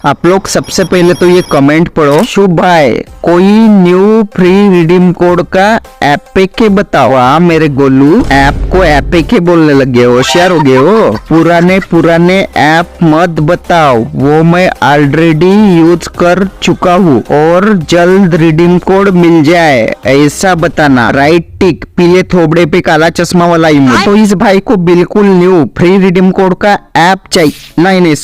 आप लोग सबसे पहले तो ये कमेंट पढ़ो। शुभ भाई, कोई न्यू फ्री रिडीम कोड का ऐप के बताओ। हाँ मेरे गोलू, ऐप को ऐप के बोलने लगे हो, होशियार हो गए हो। पुराने ऐप मत बताओ, वो मैं ऑलरेडी यूज कर चुका हूँ और जल्द रिडीम कोड मिल जाए ऐसा बताना। राइट टिक, पीले थोबड़े पे काला चश्मा वाला इमोजी। तो इस भाई को बिल्कुल न्यू फ्री रिडीम कोड का ऐप चाहिए। नहीं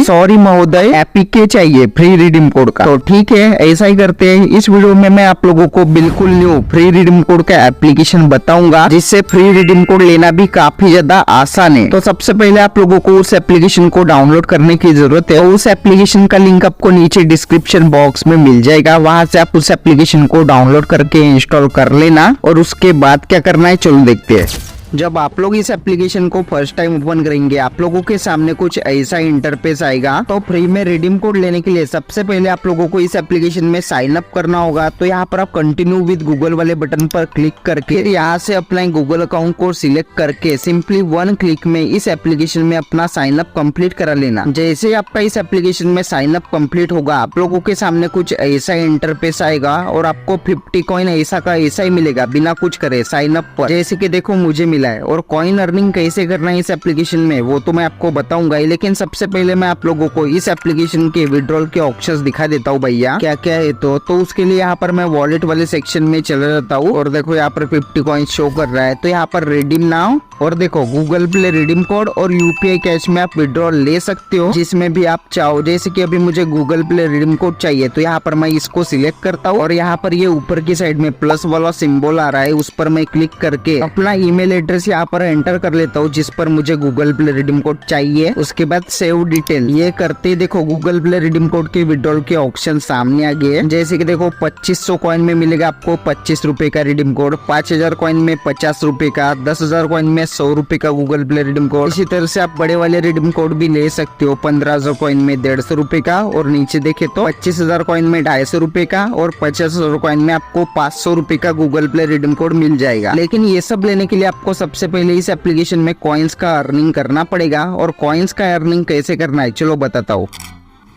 सॉरी महोदय, एपीके चाहिए फ्री रिडीम कोड का। तो ठीक है, ऐसा ही करते हैं। इस वीडियो में मैं आप लोगों को बिल्कुल न्यू फ्री रिडीम कोड का एप्लीकेशन बताऊंगा, जिससे फ्री रिडीम कोड लेना भी काफी ज्यादा आसान है। तो सबसे पहले आप लोगों को उस एप्लीकेशन को डाउनलोड करने की जरूरत है। तो उस एप्लीकेशन का लिंक आपको नीचे डिस्क्रिप्शन बॉक्स में मिल जाएगा, वहां से आप उस एप्लीकेशन को डाउनलोड करके इंस्टॉल कर लेना। और उसके बाद क्या करना है चलो देखते हैं। जब आप लोग इस एप्लीकेशन को फर्स्ट टाइम ओपन करेंगे, आप लोगों के सामने कुछ ऐसा इंटरफेस आएगा। तो फ्री में रिडीम कोड लेने के लिए सबसे पहले आप लोगों को इस एप्लीकेशन में साइन अप करना होगा। तो यहाँ पर आप कंटिन्यू विद गूगल वाले बटन पर क्लिक करके यहाँ से अपना गूगल अकाउंट को सिलेक्ट करके सिंपली 1 क्लिक में इस एप्लीकेशन में अपना साइन अप कंप्लीट करा लेना। जैसे आपका इस एप्लीकेशन में साइन अप कंप्लीट होगा, आप लोगों के सामने कुछ ऐसा इंटरफेस आएगा और आपको 50 कॉइन ऐसा का ऐसा ही मिलेगा बिना कुछ करे साइन अप पर। जैसे कि देखो मुझे मिला है। और कॉइन अर्निंग कैसे करना है इस एप्लीकेशन में वो तो मैं आपको बताऊंगा ही, लेकिन सबसे पहले मैं आप लोगों को इस एप्लीकेशन के विड्रॉल के ऑप्शंस दिखा देता हूँ भैया क्या क्या है। तो उसके लिए यहाँ पर मैं वॉलेट वाले सेक्शन में चला जाता हूँ और देखो यहाँ पर 50 कॉइन शो कर रहा है। तो यहाँ पर रिडीम नाउ और देखो गूगल प्ले रिडीम कोड और यूपीआई कैश में आप विड्रॉल ले सकते हो जिसमें भी आप चाहो। जैसे कि अभी मुझे गूगल प्ले रिडीम कोड चाहिए, तो यहाँ पर मैं इसको सिलेक्ट करता हूँ और यहाँ पर ये ऊपर की साइड में प्लस वाला सिंबल आ रहा है, उस पर मैं क्लिक करके अपना ईमेल एड्रेस यहाँ पर एंटर कर लेता हूँ जिस पर मुझे गूगल प्ले रिडीम कोड चाहिए। उसके बाद सेव डिटेल ये करते देखो गूगल प्ले रिडीम कोड के विड्रॉल के ऑप्शन सामने आ गए। जैसे कि देखो 2500 कॉइन में मिलेगा आपको 25 रुपए का रिडीम कोड, 5000 कॉइन में 50 रुपए का, 10,000 कॉइन में 100 रुपए का गूगल प्ले रिडीम कोड। इसी तरह से आप बड़े वाले रिडीम कोड भी ले सकते हो, 1500 कॉइन में 150 रुपए का, और नीचे देखे तो 25,000 कॉइन में 250 रुपए का, और 50,000 कॉइन में आपको 500 रुपए का गूगल प्ले रिडीम कोड मिल जाएगा। लेकिन ये सब लेने के लिए आपको सबसे पहले इस एप्लीकेशन में कॉइन्स का अर्निंग करना पड़ेगा। और कॉइन्स का अर्निंग कैसे करना है चलो बताता हूँ।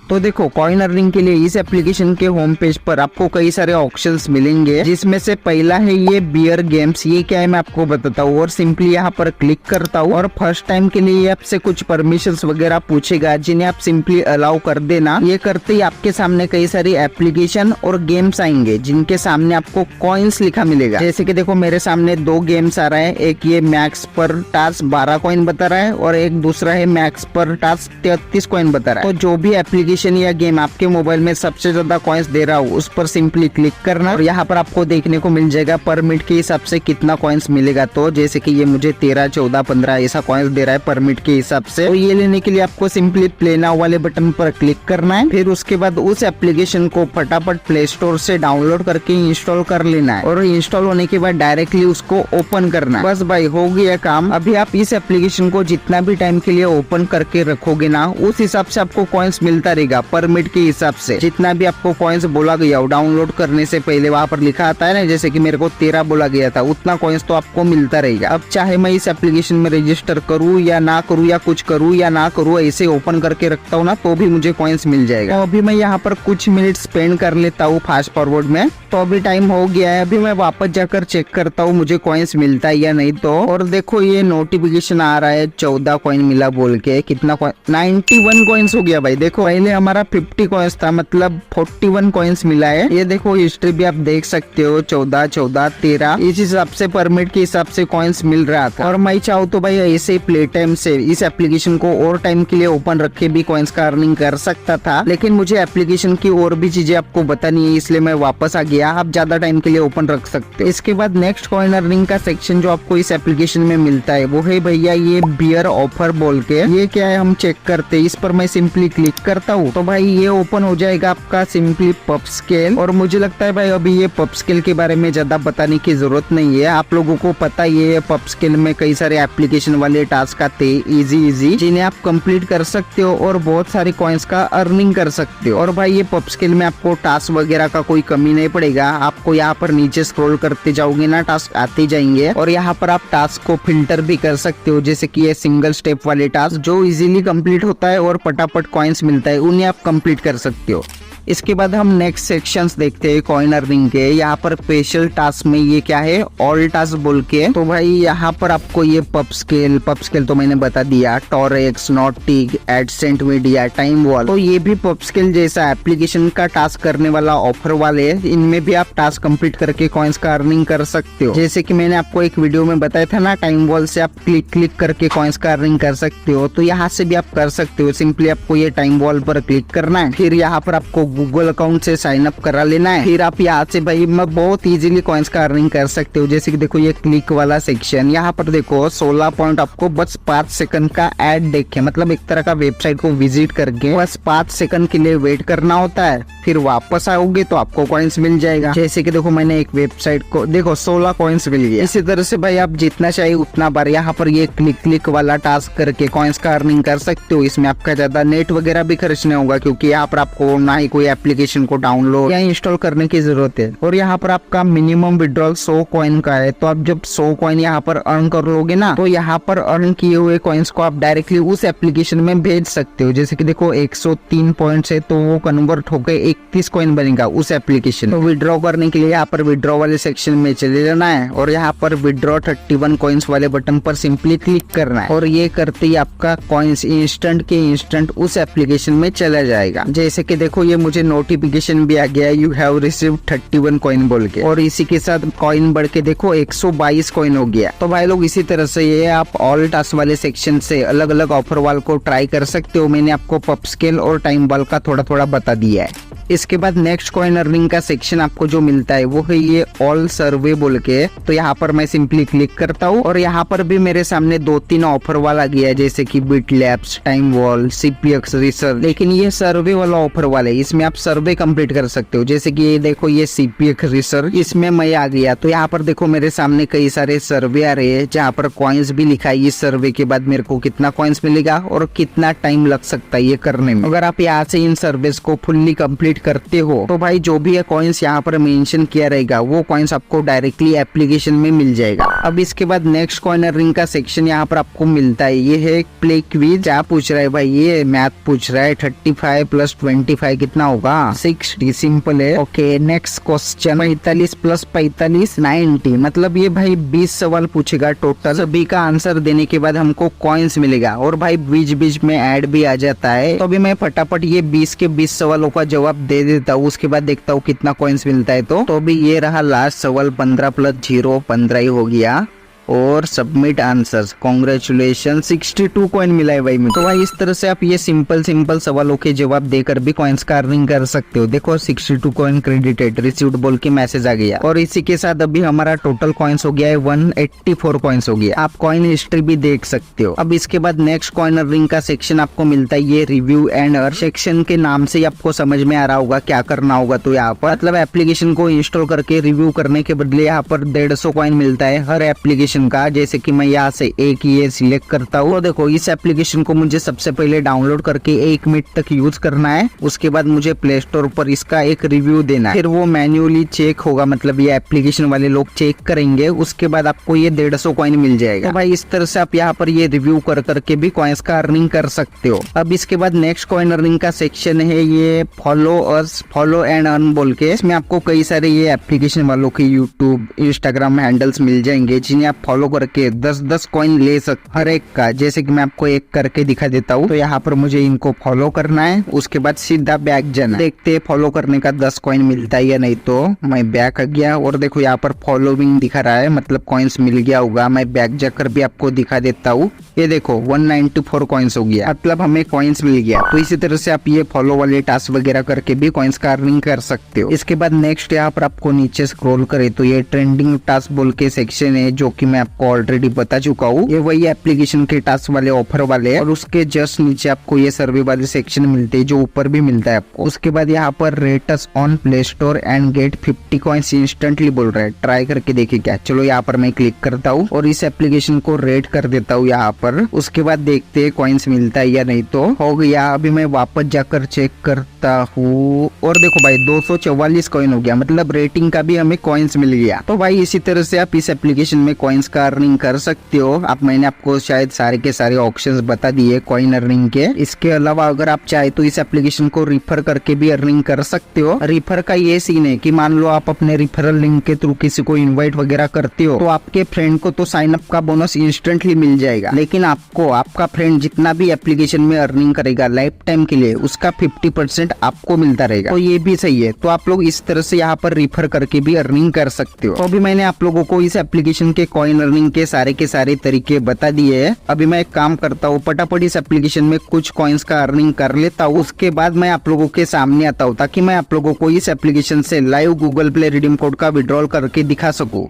तो देखो कॉइन अर्निंग के लिए इस एप्लीकेशन के होम पेज पर आपको कई सारे ऑप्शंस मिलेंगे, जिसमें से पहला है ये बियर गेम्स। ये क्या है मैं आपको बताता हूँ। और सिंपली यहाँ पर क्लिक करता हूँ और फर्स्ट टाइम के लिए आपसे कुछ परमिशंस वगैरह पूछेगा, जिन्हें आप सिंपली अलाउ कर देना। ये करते ही आपके सामने कई सारी एप्लीकेशन और गेम्स आएंगे जिनके सामने आपको कॉइन्स लिखा मिलेगा। जैसे कि देखो मेरे सामने 2 गेम्स आ रहा है, एक ये मैक्स पर टास्क 12 कॉइन बता रहा है और एक दूसरा है मैक्स पर टास्क 33 कॉइन बता रहा है। तो जो भी एप्लीकेशन या गेम आपके मोबाइल में सबसे ज्यादा कॉइन्स दे रहा हूँ उस पर सिंपली क्लिक करना और यहाँ पर आपको देखने को मिल जाएगा पर मिनट के हिसाब से कितना कॉइन्स मिलेगा। तो जैसे कि ये मुझे 13, 14, 15 ऐसा कॉइन्स दे रहा है पर मिनट के हिसाब से। तो ये लेने के लिए आपको सिंपली प्ले नाउ वाले बटन पर क्लिक करना है। फिर उसके बाद उस एप्लीकेशन को फटाफट प्ले स्टोर से डाउनलोड करके इंस्टॉल कर लेना है और इंस्टॉल होने के बाद डायरेक्टली उसको ओपन करना है। बस भाई हो गया काम। अभी आप इस एप्लीकेशन को जितना भी टाइम के लिए ओपन करके रखोगे ना, उस हिसाब से आपको कॉइन्स मिलता रहेगा पर मिनट के हिसाब से। जितना भी आपको कॉइन्स बोला गया हो डाउनलोड करने से पहले वहाँ पर लिखा आता है ना, जैसे कि मेरे को 13 बोला गया था, उतना कॉइन्स तो आपको मिलता रहेगा। अब चाहे मैं इस एप्लीकेशन में रजिस्टर करूँ या ना करूँ, या कुछ करूँ या ना करूँ, ऐसे ओपन करके रखता हूँ ना तो भी मुझे कॉइन्स मिल जाएगा। तो अभी मैं यहाँ पर कुछ मिनट स्पेंड कर लेता हूँ फास्ट फॉरवर्ड में। तो अभी टाइम हो गया है, अभी मैं वापस जाकर चेक करता हूँ मुझे कॉइन्स मिलता है या नहीं। तो और देखो ये नोटिफिकेशन आ रहा है 14 कॉइन मिला बोल के। कितना कॉइन? 91 कॉइन्स हो गया भाई। देखो पहले हमारा 50 कॉइन्स था, मतलब 41 कॉइन्स मिला है। ये देखो हिस्ट्री भी आप देख सकते हो, 14, 14, 13 इस हिसाब से पर मिनट के हिसाब से कॉइन्स मिल रहा था। और मैं चाहूँ तो भाई ऐसे प्ले टाइम से इस एप्लीकेशन को और टाइम के लिए ओपन रख के भी कॉइन्स का अर्निंग कर सकता था, लेकिन मुझे एप्लीकेशन की और भी चीजें आपको बतानी है इसलिए मैं वापस आ गया। आप ज्यादा टाइम के लिए ओपन रख सकते। इसके बाद नेक्स्ट कॉइन अर्निंग का सेक्शन जो आपको इस एप्लीकेशन में मिलता है वो है भैया ये बियर ऑफर बोल के। ये क्या है हम चेक करते हैं। इस पर मैं सिंपली क्लिक करता हूँ तो भाई ये ओपन हो जाएगा आपका सिंपली पब स्केल। और मुझे लगता है भाई अभी ये पब स्केल के बारे में ज्यादा बताने की जरूरत नहीं है, आप लोगों को पता ही है। पब स्केल में कई सारे एप्लीकेशन वाले टास्क आते हैं इजी जिन्हें आप कंप्लीट कर सकते हो और बहुत सारे कॉइन्स का अर्निंग कर सकते हो। और भाई ये पब स्केल में आपको टास्क वगैरह का कोई कमी नहीं पड़ेगा। आपको यहाँ पर नीचे स्क्रॉल करते जाओगे ना टास्क आते जाएंगे और यहाँ पर आप टास्क को फिल्टर भी कर सकते हो, जैसे कि ये सिंगल स्टेप वाले टास्क जो इजीली कंप्लीट होता है और फटाफट कॉइन्स मिलता है, उन्हें आप कंप्लीट कर सकते हो। इसके बाद हम नेक्स्ट सेक्शंस देखते हैं कॉइन अर्निंग के। यहाँ पर स्पेशल टास्क में ये क्या है, ऑल टास्क बोल के। तो भाई यहाँ पर आपको ये पब स्केल तो मैंने बता दिया, Torex, नॉटिक, AdSense media, time wall, तो ये भी पब स्केल जैसा एप्लीकेशन का टास्क करने वाला ऑफर वाले। इनमें भी आप टास्क कंप्लीट करके कॉइन्स का अर्निंग कर सकते हो। जैसे कि मैंने आपको एक वीडियो में बताया था ना, टाइम वॉल से आप क्लिक करके कॉइन्स का अर्निंग कर सकते हो, तो यहाँ से भी आप कर सकते हो। सिंपली आपको ये टाइम वॉल पर क्लिक करना है, फिर यहाँ पर आपको गूगल अकाउंट से साइन अप करा लेना है। फिर आप यहाँ से भाई बहुत इजीली कॉइन्स का अर्निंग कर सकते हो। जैसे कि देखो ये क्लिक वाला सेक्शन, यहाँ पर देखो 16 पॉइंट आपको बस 5 सेकंड का एड देखे, मतलब एक तरह का वेबसाइट को विजिट करके बस 5 सेकंड के लिए वेट करना होता है, फिर वापस आओगे तो आपको कॉइन्स मिल जाएगा। जैसे कि देखो मैंने एक वेबसाइट को देखो 16 कॉइन्स मिल गया। इसी तरह से भाई आप जितना चाहिए उतना बार यहाँ पर ये क्लिक वाला टास्क करके कॉइन्स का अर्निंग कर सकते हो। इसमें आपका ज्यादा नेट वगैरह भी खर्च नहीं होगा, क्योंकि यहाँ पर आपको ना ही कोई एप्लीकेशन को डाउनलोड या इंस्टॉल करने की जरूरत है। और यहाँ पर आपका मिनिमम विड्रॉल 100 कॉइन का है, तो आप जब 100 कॉइन यहाँ पर अर्न कर लोगे ना, तो यहाँ पर अर्न किए हुए कॉइन्स को आप डायरेक्टली उस एप्लीकेशन में भेज सकते हो। जैसे कि देखो 103 पॉइंट्स है, तो वो कन्वर्ट होकर 31 कॉइन बनेगा उस एप्लीकेशन। तो विड्रॉ करने के लिए यहाँ पर विड्रॉ वाले सेक्शन में चले जाना है और यहाँ पर विड्रॉ 31 कॉइन्स वाले बटन पर सिंपली क्लिक करना है, और ये करते ही आपका कॉइन्स इंस्टेंट के इंस्टेंट उस एप्लीकेशन में चला जाएगा। जैसे कि देखो ये मुझे नोटिफिकेशन भी आ गया, यू हैव रिसीव्ड 31 कॉइन बोल के, और इसी के साथ कॉइन बढ़ के देखो 122 कॉइन हो गया। तो भाई लोग इसी तरह से ये आप ऑल टास्क वाले सेक्शन से अलग अलग ऑफर वाल को ट्राई कर सकते हो। मैंने आपको पब स्केल और टाइम वाल का थोड़ा थोड़ा बता दिया है। इसके बाद नेक्स्ट कॉइन अर्निंग का सेक्शन आपको जो मिलता है वो है ये ऑल सर्वे बोल के। तो यहाँ पर मैं सिंपली क्लिक करता हूँ और यहाँ पर भी मेरे सामने 2-3 ऑफर वाला आ गया है, जैसे कि bit labs, time wall, CPX research. लेकिन ये सर्वे वाला ऑफर वाला है, इसमें आप सर्वे कंप्लीट कर सकते हो। जैसे कि ये देखो ये CPX रिसर्च, इसमें मैं आ गया। तो यहाँ पर देखो मेरे सामने कई सारे सर्वे आ रहे हैं, जहाँ पर कॉइन्स भी लिखा है। इस सर्वे के बाद मेरे को कितना कॉइन्स मिलेगा और कितना टाइम लग सकता है ये करने में। अगर आप यहाँ से इन सर्विस को फुल्ली कंप्लीट करते हो तो भाई जो भी कॉइन्स यहाँ पर मेंशन किया रहेगा वो कॉइन्स आपको डायरेक्टली एप्लीकेशन में मिल जाएगा। अब इसके बाद नेक्स्ट कॉइन अर्निंग का सेक्शन यहाँ पर आपको मिलता है, ये है प्ले क्विज। क्या पूछ रहा है भाई, ये मैथ पूछ रहा है। 35 + 25 कितना होगा, 60। सिंपल है। ओके नेक्स्ट क्वेश्चन, 45 + 45 90, मतलब ये भाई 20 सवाल पूछेगा टोटल। सभी का आंसर देने के बाद हमको कॉइन्स मिलेगा, और भाई बीच बीच में ऐड भी आ जाता है। तो अभी मैं फटाफट ये 20 के 20 सवालों का जवाब दे देता हूँ, उसके बाद देखता हूँ कितना कॉइन्स मिलता है। तो अभी ये रहा लास्ट सवाल, 15 + 0 15 ही हो गया, और सबमिट आंसर्स। कॉन्ग्रेचुलेशन 62 कॉइन मिला है भाई मुझे। तो भाई इस तरह से आप ये सिंपल सवालों के जवाब देकर भी कॉइन्स का अर्निंग कर सकते हो। देखो 62 कॉइन क्रेडिटेड रिसीव्ड बोल के मैसेज आ गया, और इसी के साथ अभी हमारा टोटल कॉइन्स हो गया है 184 कॉइन्स हो गया। आप कॉइन हिस्ट्री भी देख सकते हो। अब इसके बाद नेक्स्ट कॉइन अर्निंग का सेक्शन आपको मिलता है, ये रिव्यू एंड अर्न सेक्शन के नाम से आपको समझ में आ रहा होगा क्या करना होगा। तो यहाँ पर मतलब एप्लीकेशन को इंस्टॉल करके रिव्यू करने के बदले यहाँ पर 150 कॉइन मिलता है हर एप्लीकेशन का। जैसे कि मैं यहाँ से एक ये सिलेक्ट करता हूँ। तो देखो इस एप्लीकेशन को मुझे सबसे पहले डाउनलोड करके 1 मिनट तक यूज करना है। उसके बाद मुझे प्ले स्टोर पर इसका एक रिव्यू देना है, फिर वो मैन्युअली चेक होगा, मतलब ये एप्लीकेशन वाले लोग चेक करेंगे। उसके बाद आपको ये 150 कॉइन मिल जाएगा। तो भाई इस तरह से आप यहाँ पर ये रिव्यू कर करके भी कॉइन्स का अर्निंग कर सकते हो। अब इसके बाद नेक्स्ट कॉइन अर्निंग का सेक्शन है ये फॉलो एंड अर्न बोल के। इसमें आपको कई सारे ये एप्लीकेशन वालों के यूट्यूब, इंस्टाग्राम हैंडल्स मिल जाएंगे, जिन्हें आप फॉलो करके 10-10 कॉइन ले सकते हर एक का। जैसे कि मैं आपको एक करके दिखा देता हूँ। तो यहाँ पर मुझे इनको फॉलो करना है, उसके बाद सीधा बैक जाना। देखते हैं फॉलो करने का 10 कॉइन मिलता है या नहीं। तो मैं बैक आ गया, और देखो यहाँ पर फॉलोइंग दिखा रहा है, मतलब कॉइन्स मिल गया होगा। मैं बैक जाकर भी आपको दिखा देता हूँ। ये देखो 194 कॉइन्स हो गया, मतलब हमें कॉइन्स मिल गया। तो इसी तरह से आप ये फॉलो वाले टास्क वगैरह करके भी कॉइन्स का अर्निंग कर सकते हो। इसके बाद नेक्स्ट यहाँ पर आपको नीचे स्क्रॉल करे तो ये ट्रेंडिंग टास्क बोल के सेक्शन है, जो कि मैं आपको ऑलरेडी बता चुका हूँ। ये वही एप्लीकेशन के टास्क वाले ऑफर वाले, और उसके जस्ट नीचे आपको ये सर्वे वाले सेक्शन मिलते हैं, जो ऊपर भी मिलता है आपको। उसके बाद यहाँ पर rate us on play store and get 50 coins instantly बोल रहा है, ट्राई करके देखिए क्या। चलो यहाँ पर मैं क्लिक करता हूँ और इस एप्लीकेशन को रेट कर देता हूँ यहाँ पर। उसके बाद देखते हैं कॉइन्स मिलता है या नहीं। तो हो गया। अभी मैं वापस जाकर चेक करता हूँ, और देखो भाई 244 कॉइन हो गया, मतलब रेटिंग का भी हमें कॉइन्स मिल गया। तो भाई इसी तरह से आप इस एप्लीकेशन में कॉइन्स कॉइन्स का अर्निंग कर सकते हो आप। मैंने आपको शायद सारे के सारे ऑप्शंस बता दिए कॉइन अर्निंग के। इसके अलावा अगर आप चाहे तो इस एप्लीकेशन को रिफर करके भी अर्निंग कर सकते हो। रिफर का ये सीन है कि मान लो आप अपने रिफरल लिंक के थ्रू किसी को इनवाइट वगैरह करते हो तो आपके फ्रेंड को तो साइन अप का बोनस इंस्टेंटली मिल जाएगा, लेकिन आपको आपका फ्रेंड जितना भी एप्लीकेशन में अर्निंग करेगा लाइफ टाइम के लिए उसका 50% आपको मिलता रहेगा। तो ये भी सही है। तो आप लोग इस तरह से यहाँ पर रिफर करके भी अर्निंग कर सकते हो। तो अभी मैंने आप लोगों को इस एप्लीकेशन के कॉइन अर्निंग के सारे तरीके बता दिए हैं। अभी मैं एक काम करता हूँ, फटाफट इस एप्लीकेशन में कुछ कॉइन्स का अर्निंग कर लेता हूँ, उसके बाद मैं आप लोगों के सामने आता हूँ ताकि मैं आप लोगों को इस एप्लीकेशन से live Google play redeem code का विड्रॉल करके दिखा सकूं।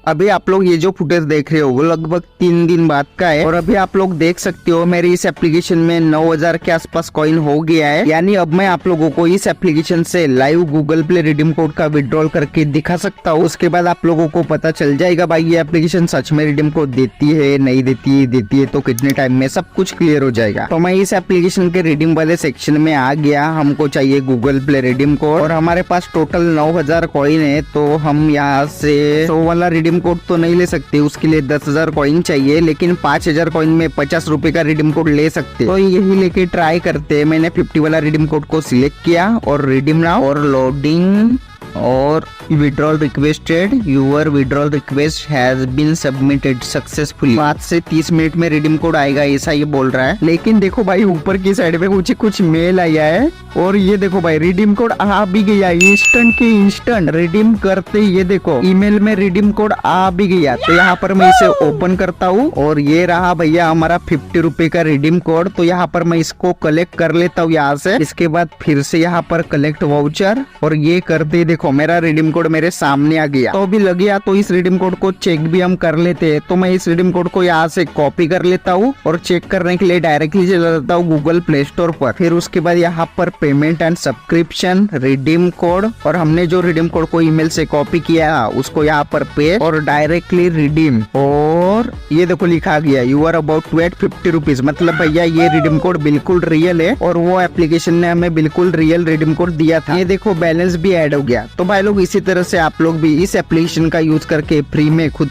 अभी आप लोग ये जो फुटेज देख रहे हो वो लगभग 3 दिन बाद का है और अभी आप लोग देख सकते हो मेरे इस एप्लीकेशन में 9000 के आसपास कॉइन हो गया है। यानी अब मैं आप लोगों को इस एप्लीकेशन से live Google play redeem code का विड्रॉल करके दिखा सकता हूँ। उसके बाद आप लोगों को पता चल जाएगा भाई ये एप्लीकेशन सच में रिडीम कोड देती है नहीं देती है तो कितने टाइम में, सब कुछ क्लियर हो जाएगा। तो मैं इस एप्लीकेशन के रिडीम वाले सेक्शन में आ गया। हमको चाहिए गूगल प्ले रिडीम कोड और हमारे पास टोटल 9000 कॉइन है। तो हम यहाँ से 100 वाला रिडीम कोड तो नहीं ले सकते, उसके लिए 10,000 कॉइन चाहिए, लेकिन 5000 कॉइन में 50 रुपए का रिडीम कोड ले सकते। तो यही लेके ट्राई करते हैं। मैंने 50 वाला रिडीम कोड को सिलेक्ट किया और रिडीम नाउ और लोडिंग और withdrawal requested, your withdrawal request has been submitted successfully. 5 से 30 मिनट में रिडीम कोड आएगा ऐसा ये बोल रहा है। लेकिन देखो भाई ऊपर की साइड पे कुछ मेल आया है और ये देखो भाई रिडीम कोड आ भी गया इंस्टेंट के इंस्टेंट। रिडीम करते ये देखो ईमेल में रिडीम कोड आ भी गया। तो यहाँ पर मैं इसे ओपन करता हूँ और ये रहा भैया हमारा 50 रुपए का रिडीम कोड। तो यहाँ पर मैं इसको कलेक्ट कर लेता हूँ यहाँ से। इसके बाद फिर से यहाँ पर कलेक्ट वाउचर और ये करते देखो मेरा रिडीम कोड मेरे सामने आ गया। तो अभी लग गया तो इस रिडीम कोड को चेक भी हम कर लेते हैं। तो मैं इस रिडीम कोड को यहाँ से कॉपी कर लेता हूँ और चेक करने के लिए डायरेक्टली चला जाता हूँ गूगल प्ले स्टोर पर। फिर उसके बाद यहाँ पर payment and subscription redeem code और हमने जो रिडीम कोड को ईमेल से कॉपी किया उसको यहाँ पर पे और डायरेक्टली रिडीम और ये देखो लिखा गया you are about to at 50 rupees. मतलब भैया ये रिडीम कोड बिल्कुल रियल है और वो एप्लीकेशन ने हमें बिल्कुल रियल रिडीम कोड दिया था। ये देखो बैलेंस भी ऐड हो गया। तो भाई लोग इसी तरह से आप लोग भी इस एप्लीकेशन का यूज करके फ्री में खुद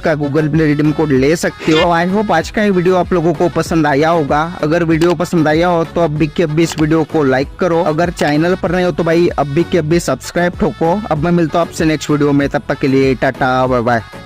का गूगल प्ले रिडीम कोड ले सकते हो। आई होप आज का ये वीडियो आप लोगों को पसंद आया होगा। अगर वीडियो पसंद आया हो तो अभी के अभी इस वीडियो को लाइक करो। अगर चैनल पर नहीं हो तो भाई अभी के अभी सब्सक्राइब ठोको। अब मैं मिलता हूँ आपसे नेक्स्ट वीडियो में, तब तक के लिए टाटा बाय बाय।